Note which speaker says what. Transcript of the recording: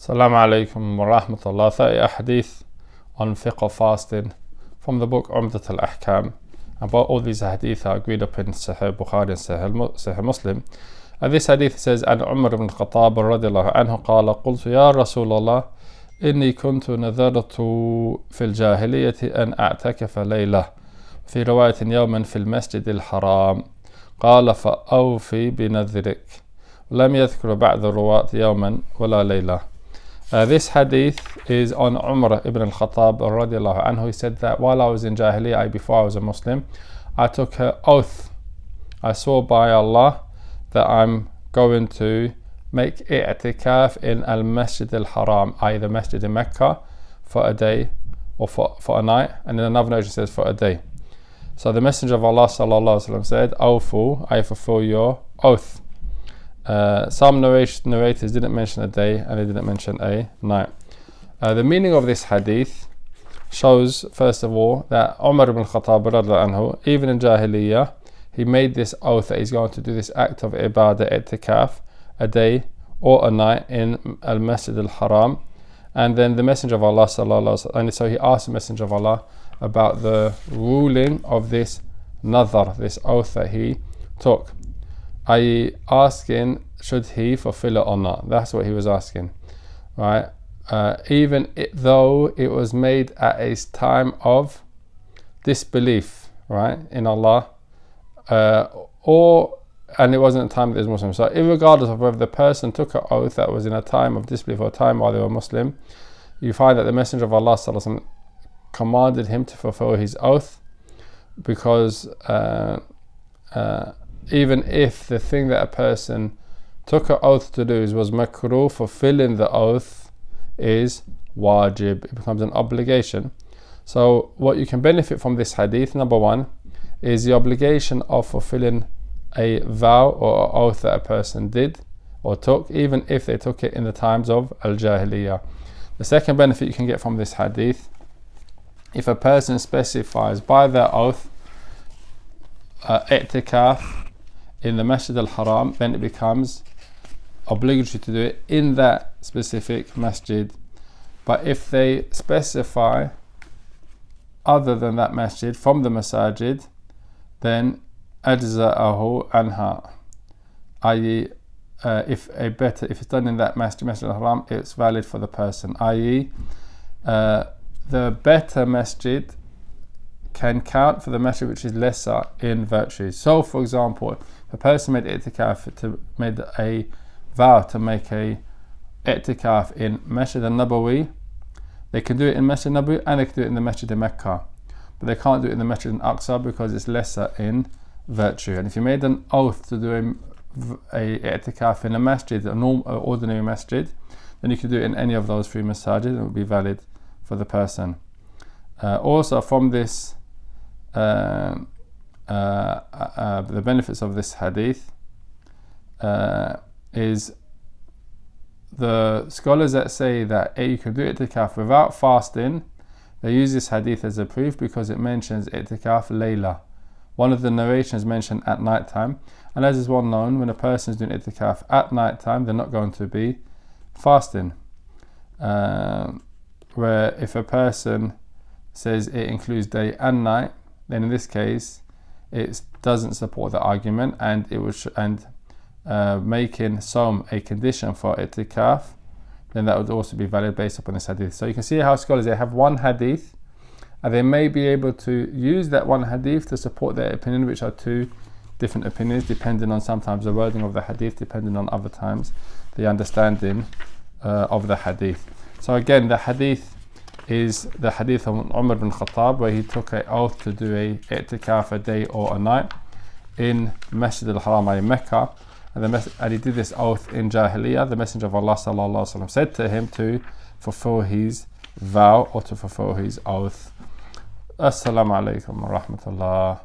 Speaker 1: Assalamu alaikum wa rahmatullah. 30 hadith on fiqh of fasting from the book Umdat al-Ahkam. About all these hadith are agreed up in Sahih Bukhari and Sahih Muslim. And this hadith says, An Umar ibn al-Khattab radiyallahu anhu qala qultu ya Rasulallah inni kuntu nadartu fil jahiliyyati an a'takafa laylah fi riwayatin yawman fil masjid al-haram qala fa awfi binadhrik lam yadhkur ba'd ruwat yawman wala laylah. This hadith is on Umar ibn al-Khattab radiallahu anhu. He said that while I was in Jahiliyyah, before I was a Muslim, I took an oath. I swore by Allah that I'm going to make i'tikaf in al-Masjid al-Haram, i.e. the Masjid in Mecca, for a day or for a night. And in another notion says for a day. So the Messenger of Allah sallallahu alaihi wasallam said, Awfu, I fulfill your oath. Some narrators didn't mention a day and they didn't mention a night. The meaning of this hadith shows, first of all, that Umar ibn Khattab anhu, even in Jahiliyyah, he made this oath that he's going to do this act of ibadah, i'tikaf, a day or a night in al-Masjid al-Haram. And then the Messenger of Allah and so he asked the Messenger of Allah about the ruling of this nadhar, this oath that he took. i.e. asking, should he fulfill it or not? That's what he was asking, right? Though it was made at a time of disbelief, right, in Allah, and it wasn't a time that they were Muslim. So irregardless of whether the person took an oath that was in a time of disbelief or a time while they were Muslim, you find that the Messenger of Allah sallallahu commanded him to fulfill his oath, because even if the thing that a person took an oath to do was makruh, fulfilling the oath is wajib. It becomes an obligation. So what you can benefit from this hadith, number one, is the obligation of fulfilling a vow or oath that a person did or took, even if they took it in the times of al-Jahiliyyah. The second benefit you can get from this hadith, if a person specifies by their oath i'tikaf in the Masjid al-Haram, then it becomes obligatory to do it in that specific masjid. But if they specify other than that masjid from the masajid, then ajza'ahu anha, i.e. if it's done in that Masjid al-Haram, it's valid for the person, i.e. the better masjid can count for the masjid which is lesser in virtues. So for example, if a person made made a vow to make a i'tikaf in Masjid al-Nabawi, they can do it in Masjid al-Nabawi and they can do it in the Masjid in Mecca, but they can't do it in the Masjid al-Aqsa because it's lesser in virtue. And if you made an oath to do a i'tikaf in a masjid, a ordinary masjid, then you can do it in any of those three masajid and it will be valid for the person. Also from this, the benefits of this hadith is the scholars that say that you can do i'tikaf without fasting, they use this hadith as a proof because it mentions i'tikaf layla. One of the narrations mentioned at night time, and as is well known, when a person is doing i'tikaf at night time, they're not going to be fasting. Where if a person says it includes day and night, then in this case it doesn't support the argument, and it was making som a condition for i'tikaf, then that would also be valid based upon this hadith. So you can see how scholars, they have one hadith and they may be able to use that one hadith to support their opinion, which are two different opinions depending on sometimes the wording of the hadith, depending on other times the understanding of the hadith. So again, the hadith is the hadith of Umar ibn Khattab, where he took an oath to do a i'tikaf a day or a night in Masjid al-Haram in Mecca, and he did this oath in Jahiliyyah. The Messenger of Allah sallallahu alaihi wasallam said to him to fulfill his vow or to fulfill his oath. Assalamu alaikum wa rahmatullah.